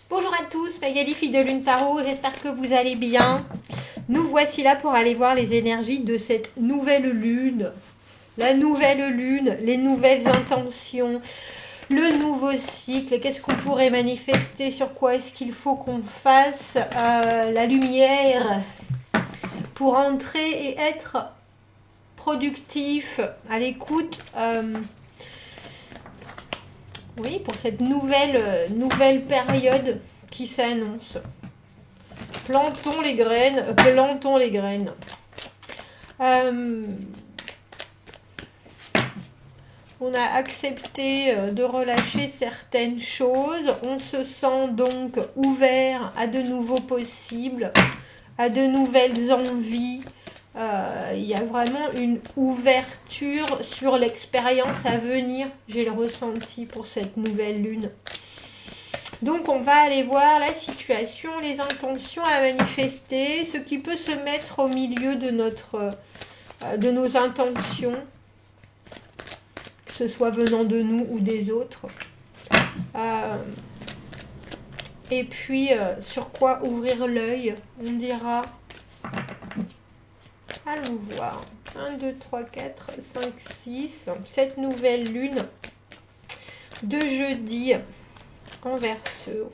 Bonjour à tous, Magali, fille de Lune Tarot, j'espère que vous allez bien. Nous voici là pour aller voir les énergies de cette nouvelle lune. La nouvelle lune, les nouvelles intentions, le nouveau cycle, qu'est-ce qu'on pourrait manifester, sur quoi est-ce qu'il faut qu'on fasse la lumière pour entrer et être productif, à l'écoute. Oui, pour cette nouvelle période qui s'annonce. Plantons les graines, plantons les graines. On a accepté de relâcher certaines choses. On se sent donc ouvert à de nouveaux possibles, à de nouvelles envies. Il y a vraiment une ouverture sur l'expérience à venir. J'ai le ressenti pour cette nouvelle lune. Donc on va aller voir la situation, les intentions à manifester, ce qui peut se mettre au milieu de nos intentions, que ce soit venant de nous ou des autres. Et puis sur quoi ouvrir l'œil, on dira. Allons voir. 1, 2, 3, 4, 5, 6. Cette nouvelle lune de jeudi en Verseau.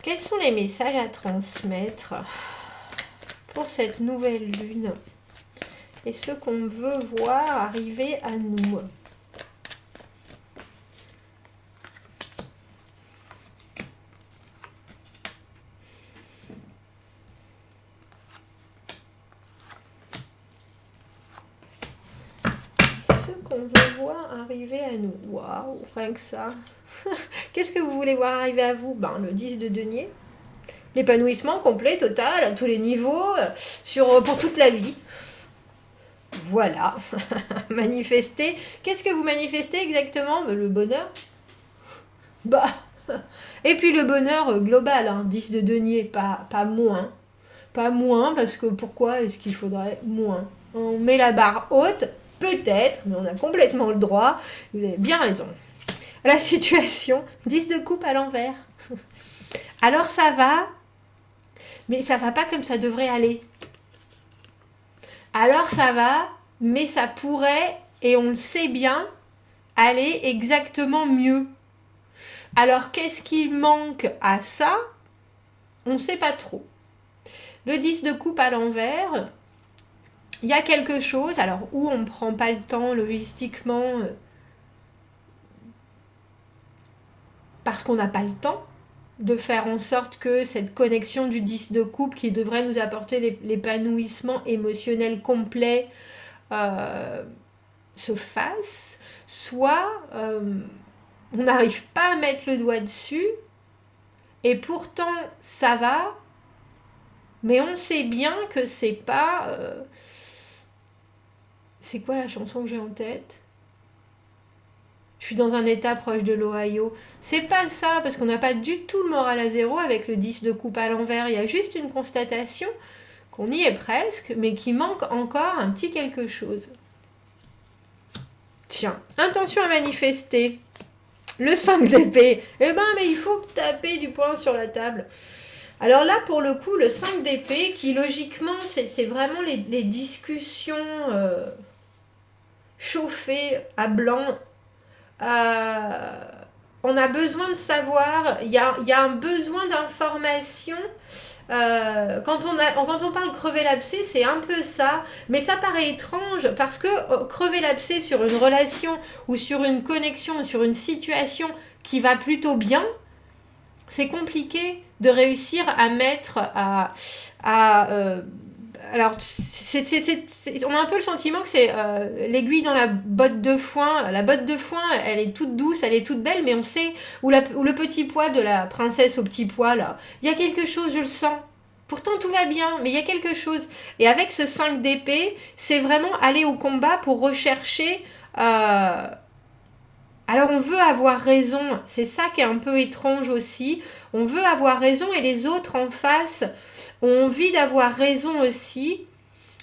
Quels sont les messages à transmettre pour cette nouvelle lune et ce qu'on veut voir arriver à nous? On veut voir arriver à nous. Waouh, rien que ça. Qu'est-ce que vous voulez voir arriver à vous? Le 10 de denier. L'épanouissement complet, total, à tous les niveaux, pour toute la vie. Voilà. Manifester. Qu'est-ce que vous manifestez exactement? Le bonheur. Et puis le bonheur global, 10 de denier, pas moins. Pas moins, parce que pourquoi est-ce qu'il faudrait moins? On met la barre haute. Peut-être, mais on a complètement le droit. Vous avez bien raison. La situation, 10 de coupe à l'envers. Alors ça va, mais ça va pas comme ça devrait aller. Alors ça va, mais ça pourrait, et on le sait bien, aller exactement mieux. Alors qu'est-ce qui manque à ça? On ne sait pas trop. Le 10 de coupe à l'envers... Il y a quelque chose, alors où on ne prend pas le temps logistiquement, parce qu'on n'a pas le temps de faire en sorte que cette connexion du 10 de coupe qui devrait nous apporter l'épanouissement émotionnel complet se fasse, soit on n'arrive pas à mettre le doigt dessus, et pourtant ça va, mais on sait bien que c'est pas... C'est quoi la chanson que j'ai en tête? Je suis dans un état proche de l'Ohio. C'est pas ça, parce qu'on n'a pas du tout le moral à zéro avec le 10 de coupe à l'envers. Il y a juste une constatation qu'on y est presque, mais qui manque encore un petit quelque chose. Tiens, intention à manifester. Le 5 d'épée. Mais il faut taper du poing sur la table. Alors là, pour le coup, le 5 d'épée, qui logiquement, c'est vraiment les discussions... chauffé à blanc. On a besoin de savoir, il y a un besoin d'information. Quand on parle crever l'abcès, c'est un peu ça, mais ça paraît étrange parce que crever l'abcès sur une relation ou sur une connexion, sur une situation qui va plutôt bien, c'est compliqué de réussir à mettre alors, on a un peu le sentiment que c'est l'aiguille dans la botte de foin. La botte de foin, elle est toute douce, elle est toute belle, mais on sait, ou le petit pois de la princesse au petit pois, là. Il y a quelque chose, je le sens. Pourtant, tout va bien, mais il y a quelque chose. Et avec ce 5 d'épée, c'est vraiment aller au combat pour rechercher... Alors, on veut avoir raison. C'est ça qui est un peu étrange aussi. On veut avoir raison et les autres en face... ont envie d'avoir raison aussi,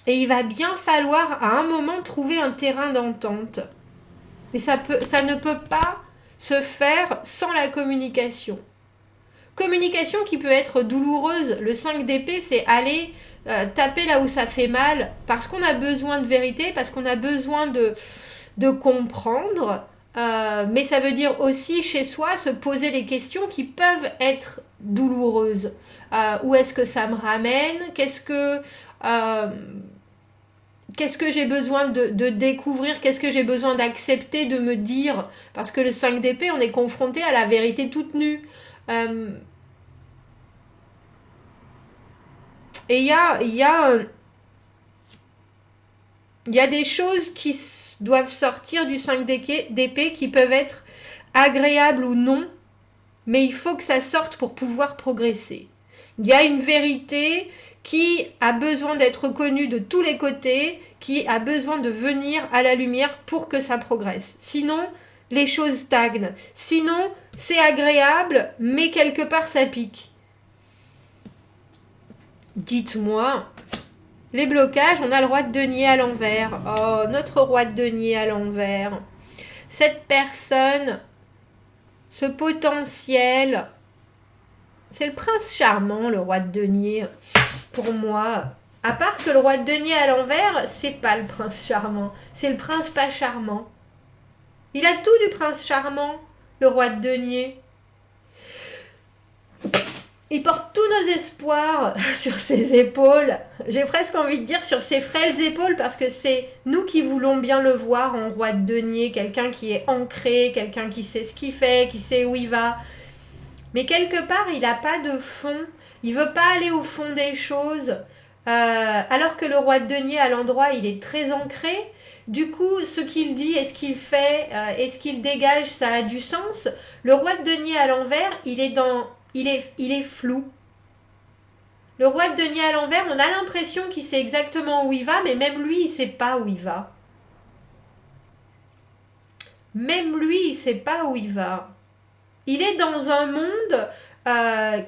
et il va bien falloir à un moment trouver un terrain d'entente. Mais ça ne peut pas se faire sans la communication. Communication qui peut être douloureuse. Le 5 d'épée, c'est aller taper là où ça fait mal, parce qu'on a besoin de vérité, parce qu'on a besoin de comprendre. Mais ça veut dire aussi chez soi se poser les questions qui peuvent être douloureuses. Où est-ce que ça me ramène? Qu'est-ce que j'ai besoin de découvrir? Qu'est-ce que j'ai besoin d'accepter, de me dire? Parce que le 5 d'épée, on est confronté à la vérité toute nue. Et il y a des choses qui doivent sortir du 5 d'épée qui peuvent être agréables ou non, mais il faut que ça sorte pour pouvoir progresser. Il y a une vérité qui a besoin d'être connue de tous les côtés, qui a besoin de venir à la lumière pour que ça progresse. Sinon, les choses stagnent. Sinon, c'est agréable, mais quelque part ça pique. Dites-moi, les blocages, on a le roi de denier à l'envers. Oh, notre roi de denier à l'envers. Cette personne, ce potentiel, c'est le prince charmant, le roi de denier, pour moi. À part que le roi de denier à l'envers, c'est pas le prince charmant, c'est le prince pas charmant. Il a tout du prince charmant, le roi de denier. Il porte tous nos espoirs sur ses épaules. J'ai presque envie de dire sur ses frêles épaules, parce que c'est nous qui voulons bien le voir en roi de denier, quelqu'un qui est ancré, quelqu'un qui sait ce qu'il fait, qui sait où il va. Mais quelque part, il n'a pas de fond. Il veut pas aller au fond des choses. Alors que le roi de denier à l'endroit, il est très ancré. Du coup, ce qu'il dit et ce qu'il fait et ce qu'il dégage, ça a du sens. Le roi de denier à l'envers, il est flou. Le roi de denier à l'envers, on a l'impression qu'il sait exactement où il va, mais même lui, il ne sait pas où il va. Même lui, il ne sait pas où il va. Il est dans un monde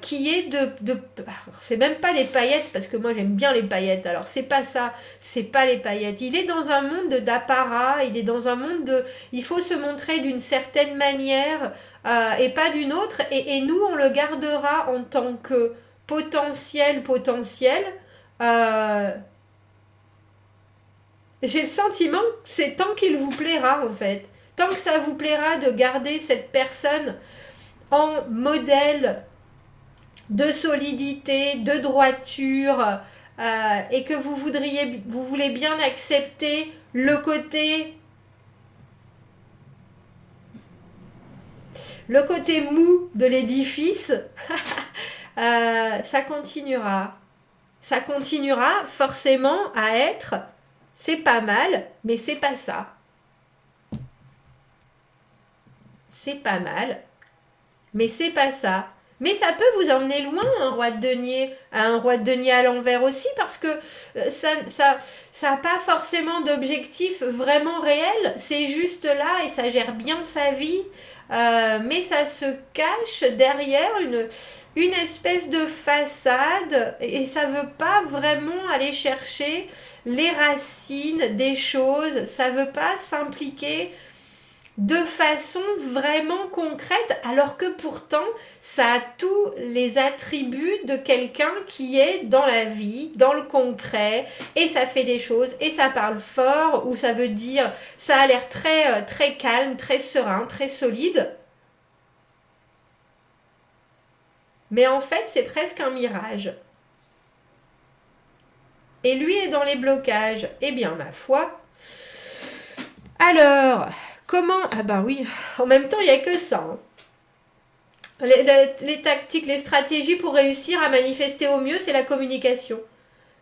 qui est c'est même pas des paillettes, parce que moi j'aime bien les paillettes, alors c'est pas ça, c'est pas les paillettes. Il est dans un monde d'apparat, il est dans un monde il faut se montrer d'une certaine manière et pas d'une autre, et nous on le gardera en tant que potentiel. J'ai le sentiment que c'est tant qu'il vous plaira en fait, tant que ça vous plaira de garder cette personne en modèle de solidité, de droiture, et que vous voulez bien accepter le côté mou de l'édifice, ça continuera. Ça continuera forcément à être, c'est pas mal, mais c'est pas ça. C'est pas mal, mais c'est pas ça. Mais ça peut vous emmener loin, un roi de denier à l'envers aussi, parce que ça a pas forcément d'objectif vraiment réel. C'est juste là et ça gère bien sa vie, mais ça se cache derrière une espèce de façade, et ça veut pas vraiment aller chercher les racines des choses. Ça veut pas s'impliquer de façon vraiment concrète, alors que pourtant ça a tous les attributs de quelqu'un qui est dans la vie, dans le concret, et ça fait des choses, et ça parle fort, ou ça veut dire, ça a l'air très, très calme, très serein, très solide. Mais en fait, c'est presque un mirage. Et lui est dans les blocages. Eh bien, ma foi. Alors, comment... Ah ben oui, en même temps, il n'y a que ça. Hein. Les tactiques, les stratégies pour réussir à manifester au mieux, c'est la communication.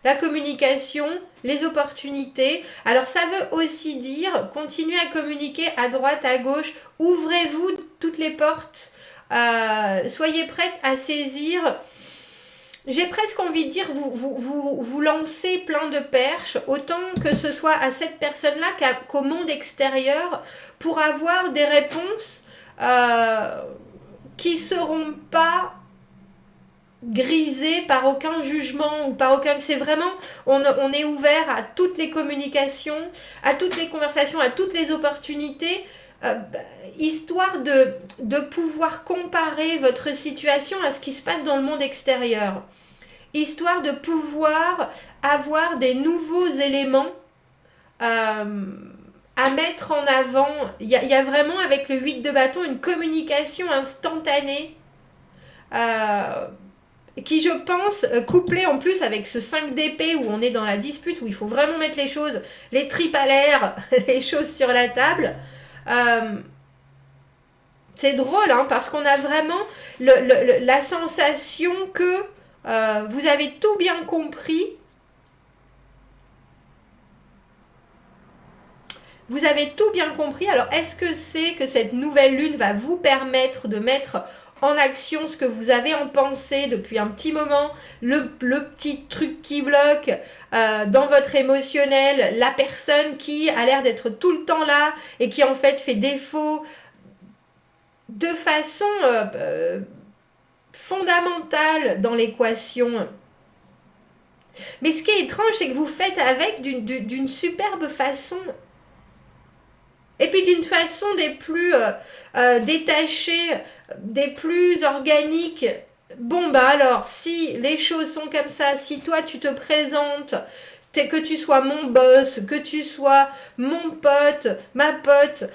La communication, les opportunités. Alors ça veut aussi dire, continuez à communiquer à droite, à gauche. Ouvrez-vous toutes les portes. Soyez prête à saisir. J'ai presque envie de dire, vous lancez plein de perches, autant que ce soit à cette personne-là qu'au monde extérieur, pour avoir des réponses qui ne seront pas grisées par aucun jugement ou par aucun... C'est vraiment, on est ouvert à toutes les communications, à toutes les conversations, à toutes les opportunités. histoire de pouvoir comparer votre situation à ce qui se passe dans le monde extérieur. Histoire de pouvoir avoir des nouveaux éléments à mettre en avant. Il y a vraiment avec le 8 de bâton une communication instantanée qui, je pense, couplée en plus avec ce 5 d'épée où on est dans la dispute, où il faut vraiment mettre les choses, les tripes à l'air, les choses sur la table. C'est drôle, hein, parce qu'on a vraiment la sensation que vous avez tout bien compris. Vous avez tout bien compris. Alors, est-ce que c'est que cette nouvelle lune va vous permettre de mettre en action ce que vous avez en pensée depuis un petit moment, le petit truc qui bloque dans votre émotionnel, la personne qui a l'air d'être tout le temps là et qui en fait fait défaut de façon fondamentale dans l'équation. Mais ce qui est étrange, c'est que vous faites avec d'une superbe façon. Et puis d'une façon des plus détachées, des plus organiques. Bon, bah alors, si les choses sont comme ça, si toi tu te présentes, que tu sois mon boss, que tu sois mon pote, ma pote,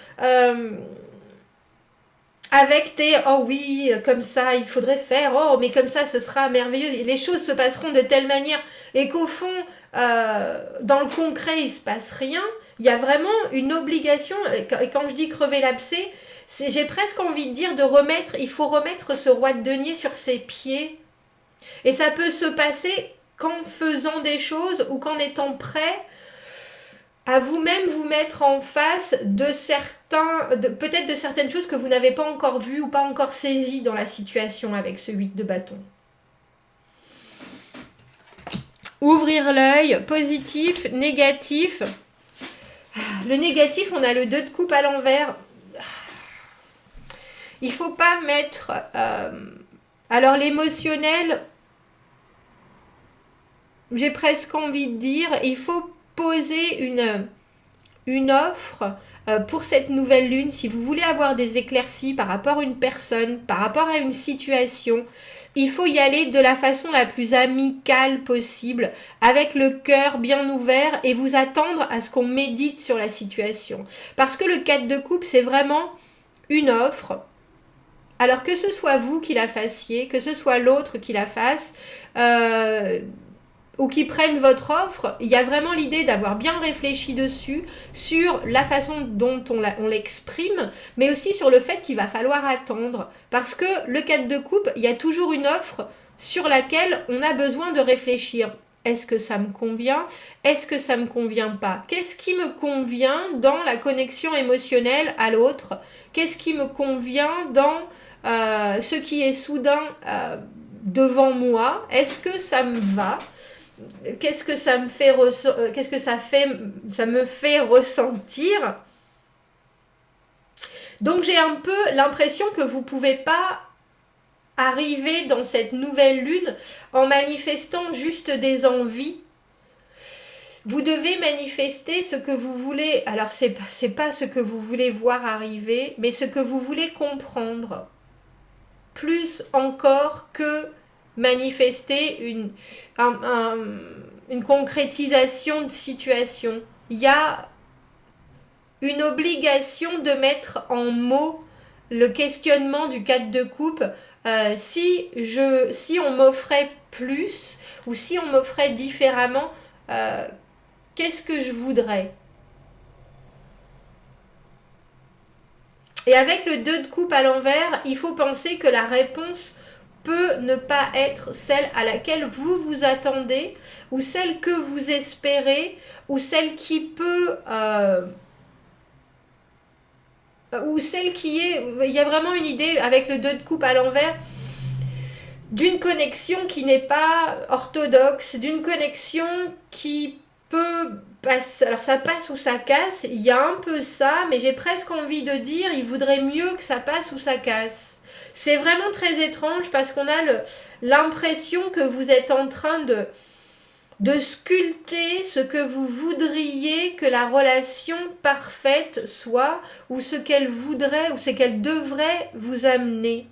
avec tes « oh oui, comme ça, il faudrait faire, oh, mais comme ça, ce sera merveilleux », les choses se passeront de telle manière, et qu'au fond, dans le concret, il ne se passe rien. Il y a vraiment une obligation, et quand je dis crever l'abcès, j'ai presque envie de dire il faut remettre ce roi de denier sur ses pieds. Et ça peut se passer qu'en faisant des choses ou qu'en étant prêt à vous-même vous mettre en face de peut-être de certaines choses que vous n'avez pas encore vues ou pas encore saisies dans la situation avec ce 8 de bâton. Ouvrir l'œil, positif, négatif. Le négatif, on a le 2 de coupe à l'envers. Il ne faut pas mettre... alors l'émotionnel, j'ai presque envie de dire, il faut poser une offre pour cette nouvelle lune. Si vous voulez avoir des éclaircies par rapport à une personne, par rapport à une situation, il faut y aller de la façon la plus amicale possible, avec le cœur bien ouvert et vous attendre à ce qu'on médite sur la situation. Parce que le 4 de coupe, c'est vraiment une offre. Alors que ce soit vous qui la fassiez, que ce soit l'autre qui la fasse, ou qui prenne votre offre, il y a vraiment l'idée d'avoir bien réfléchi dessus, sur la façon dont on l'exprime, mais aussi sur le fait qu'il va falloir attendre. Parce que le 4 de coupe, il y a toujours une offre sur laquelle on a besoin de réfléchir. Est-ce que ça me convient? Est-ce que ça me convient pas? Qu'est-ce qui me convient dans la connexion émotionnelle à l'autre? Qu'est-ce qui me convient dans ce qui est soudain devant moi? Est-ce que ça me va? Qu'est-ce que ça me fait ça me fait ressentir? Donc j'ai un peu l'impression que vous pouvez pas arriver dans cette nouvelle lune en manifestant juste des envies. Vous devez manifester ce que vous voulez. Alors c'est pas ce que vous voulez voir arriver, mais ce que vous voulez comprendre. Plus encore que manifester une concrétisation de situation. Il y a une obligation de mettre en mots le questionnement du 4 de coupe. Si on m'offrait plus ou si on m'offrait différemment, qu'est-ce que je voudrais? Et avec le 2 de coupe à l'envers, il faut penser que la réponse peut ne pas être celle à laquelle vous vous attendez, ou celle que vous espérez, ou celle qui peut... ou celle qui est... Il y a vraiment une idée avec le 2 de coupe à l'envers d'une connexion qui n'est pas orthodoxe, d'une connexion qui peut passer... Alors ça passe ou ça casse, il y a un peu ça, mais j'ai presque envie de dire, il vaudrait mieux que ça passe ou ça casse. C'est vraiment très étrange parce qu'on a l'impression que vous êtes en train de sculpter ce que vous voudriez que la relation parfaite soit, ou ce qu'elle voudrait, ou ce qu'elle devrait vous amener.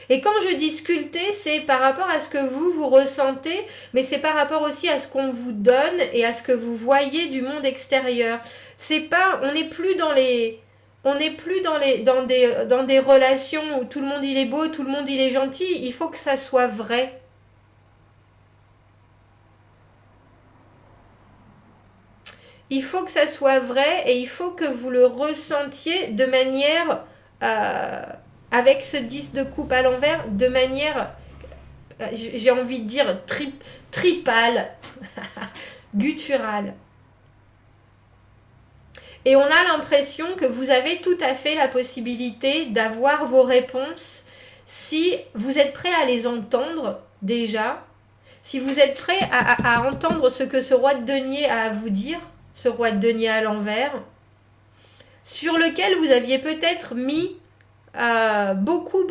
Et quand je dis sculpter, c'est par rapport à ce que vous ressentez, mais c'est par rapport aussi à ce qu'on vous donne et à ce que vous voyez du monde extérieur. C'est pas, on n'est plus dans les, on n'est plus dans des relations où tout le monde il est beau, tout le monde il est gentil. Il faut que ça soit vrai. Il faut que ça soit vrai et il faut que vous le ressentiez de manière, avec ce 10 de coupe à l'envers, de manière, j'ai envie de dire, tripale, gutturale. Et on a l'impression que vous avez tout à fait la possibilité d'avoir vos réponses si vous êtes prêt à les entendre déjà, si vous êtes prêt à entendre ce que ce roi de denier a à vous dire, ce roi de denier à l'envers, sur lequel vous aviez peut-être mis beaucoup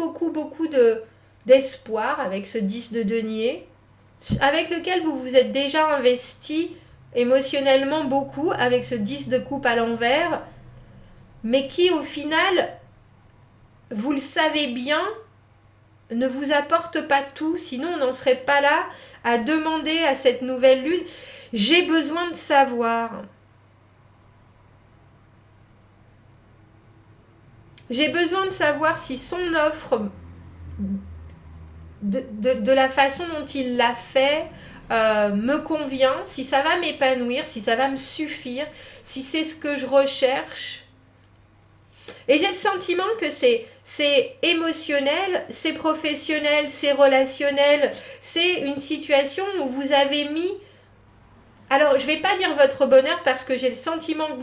d'espoir avec ce 10 de denier, avec lequel vous vous êtes déjà investi émotionnellement beaucoup avec ce 10 de coupe à l'envers, mais qui au final, vous le savez bien, ne vous apporte pas tout, sinon on n'en serait pas là à demander à cette nouvelle lune, j'ai besoin de savoir. J'ai besoin de savoir si son offre, de la façon dont il l'a fait, me convient, si ça va m'épanouir, si ça va me suffire, si c'est ce que je recherche. Et j'ai le sentiment que c'est émotionnel, c'est professionnel, c'est relationnel, c'est une situation où vous avez mis... Alors, je ne vais pas dire votre bonheur parce que j'ai le sentiment que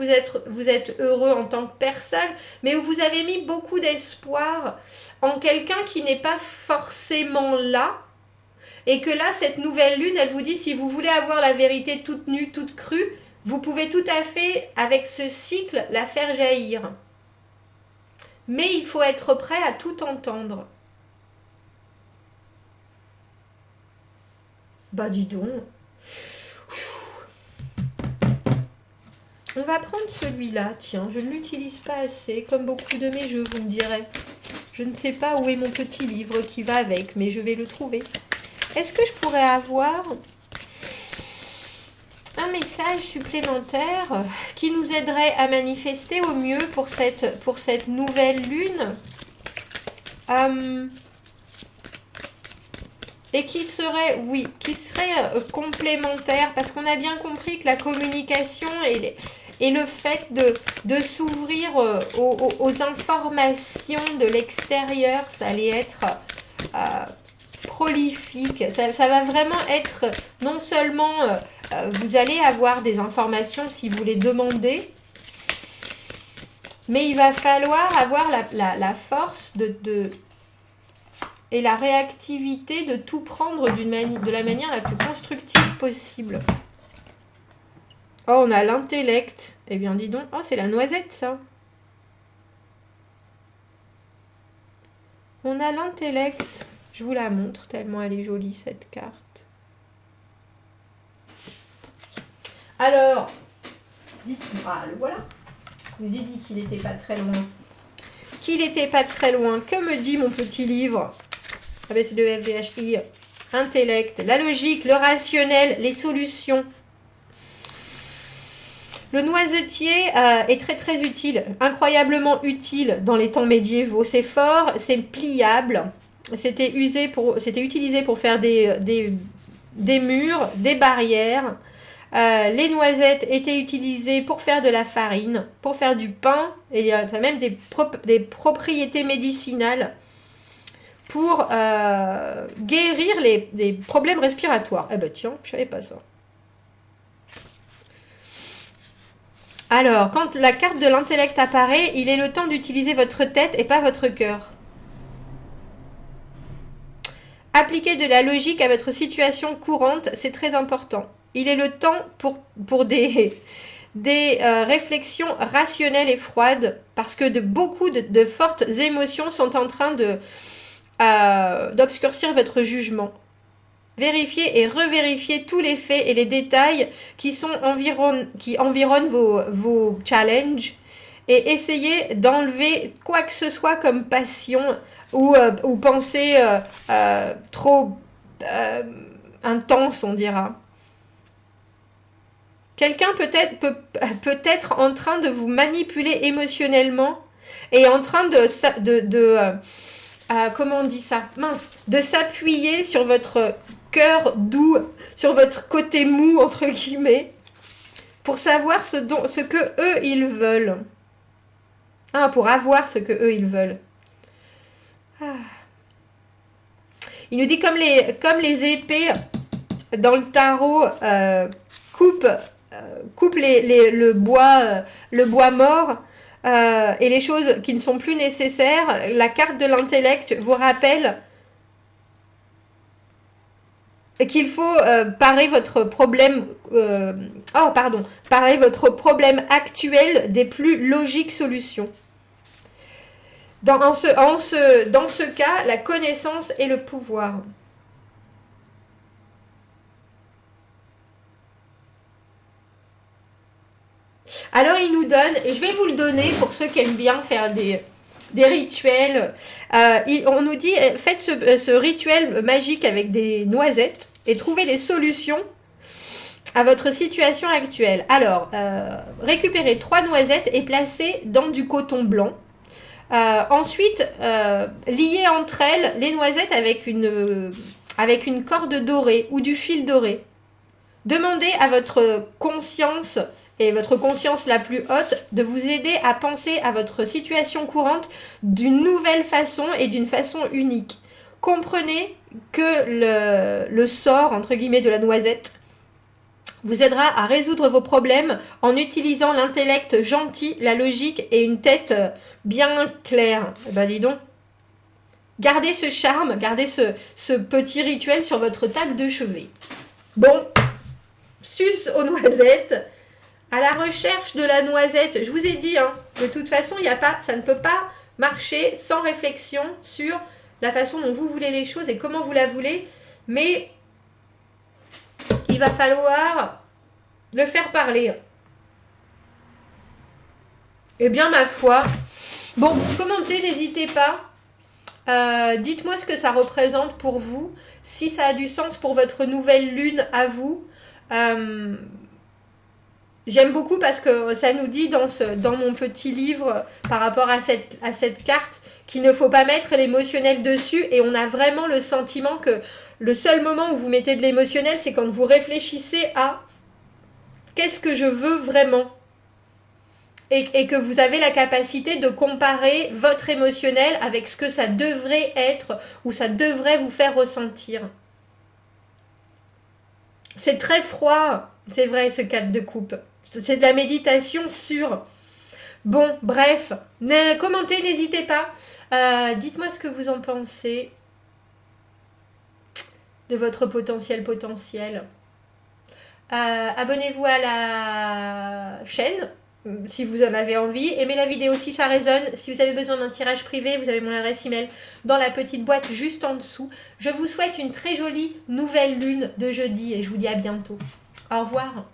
vous êtes heureux en tant que personne, mais où vous avez mis beaucoup d'espoir en quelqu'un qui n'est pas forcément là, et que là, cette nouvelle lune, elle vous dit, si vous voulez avoir la vérité toute nue, toute crue, vous pouvez tout à fait, avec ce cycle, la faire jaillir. Mais il faut être prêt à tout entendre. Bah dis donc. On va prendre celui-là, tiens, je ne l'utilise pas assez, comme beaucoup de mes jeux, vous me direz. Je ne sais pas où est mon petit livre qui va avec, mais je vais le trouver. Est-ce que je pourrais avoir un message supplémentaire qui nous aiderait à manifester au mieux pour cette nouvelle lune et qui serait, complémentaire, parce qu'on a bien compris que la communication et le fait de s'ouvrir aux informations de l'extérieur, ça allait être prolifique. Ça va vraiment être, non seulement vous allez avoir des informations si vous les demandez, mais il va falloir avoir la force et la réactivité de tout prendre de la manière la plus constructive possible. Oh, on a l'intellect. Eh bien, dis donc. Oh, c'est la noisette, ça. On a l'intellect. Je vous la montre tellement elle est jolie, cette carte. Alors, dites-moi, le voilà. Je vous ai dit qu'il n'était pas très loin. Qu'il n'était pas très loin. Que me dit mon petit livre? Ah ben, c'est le FDHI. Intellect, la logique, le rationnel, les solutions. Le noisetier est très très utile, incroyablement utile dans les temps médiévaux. C'est fort, c'est pliable. C'était utilisé pour faire des murs, des barrières. Les noisettes étaient utilisées pour faire de la farine, pour faire du pain. Et il y a même des propriétés médicinales pour guérir les problèmes respiratoires. Eh ben tiens, je savais pas ça. Alors, quand la carte de l'intellect apparaît, il est le temps d'utiliser votre tête et pas votre cœur. Appliquer de la logique à votre situation courante, c'est très important. Il est le temps pour des réflexions rationnelles et froides, parce que beaucoup de fortes émotions sont en train d'obscurcir votre jugement. Vérifiez et revérifiez tous les faits et les détails qui environnent vos challenges et essayez d'enlever quoi que ce soit comme passion ou pensée trop intense, on dira. Quelqu'un peut être en train de vous manipuler émotionnellement et en train comment on dit ça? Mince, de s'appuyer sur votre cœur doux, sur votre côté mou, entre guillemets, pour savoir ce que eux, ils veulent. Ah, pour avoir ce que eux, ils veulent. Ah. Il nous dit comme les épées dans le tarot coupent le bois mort et les choses qui ne sont plus nécessaires, la carte de l'intellect vous rappelle qu'il faut parer votre problème parer votre problème actuel des plus logiques solutions. Dans ce cas, la connaissance et le pouvoir. Alors il nous donne, et je vais vous le donner pour ceux qui aiment bien faire des rituels. On nous dit, faites ce rituel magique avec des noisettes et trouvez des solutions à votre situation actuelle. Alors, récupérez 3 noisettes et placez dans du coton blanc. Ensuite, liez entre elles les noisettes avec une corde dorée ou du fil doré. Demandez à votre conscience et votre conscience la plus haute de vous aider à penser à votre situation courante d'une nouvelle façon et d'une façon unique. Comprenez que le sort, entre guillemets, de la noisette vous aidera à résoudre vos problèmes en utilisant l'intellect gentil, la logique et une tête bien claire. Eh ben dis donc. Gardez ce charme, gardez ce petit rituel sur votre table de chevet. Bon, suce aux noisettes. À la recherche de la noisette, je vous ai dit, hein, de toute façon, ça ne peut pas marcher sans réflexion sur la façon dont vous voulez les choses et comment vous la voulez, mais il va falloir le faire parler. Eh bien, ma foi, bon, commentez, n'hésitez pas. Dites-moi ce que ça représente pour vous, si ça a du sens pour votre nouvelle lune à vous. J'aime beaucoup parce que ça nous dit dans mon petit livre par rapport à cette carte qu'il ne faut pas mettre l'émotionnel dessus et on a vraiment le sentiment que le seul moment où vous mettez de l'émotionnel, c'est quand vous réfléchissez à qu'est-ce que je veux vraiment et que vous avez la capacité de comparer votre émotionnel avec ce que ça devrait être ou ça devrait vous faire ressentir. C'est très froid, c'est vrai, ce 4 de coupe. C'est de la méditation sûre. Bon, bref, commentez, n'hésitez pas. Dites-moi ce que vous en pensez de votre potentiel. Abonnez-vous à la chaîne si vous en avez envie. Aimez la vidéo si ça résonne. Si vous avez besoin d'un tirage privé, vous avez mon adresse email dans la petite boîte juste en dessous. Je vous souhaite une très jolie nouvelle lune de jeudi et je vous dis à bientôt. Au revoir.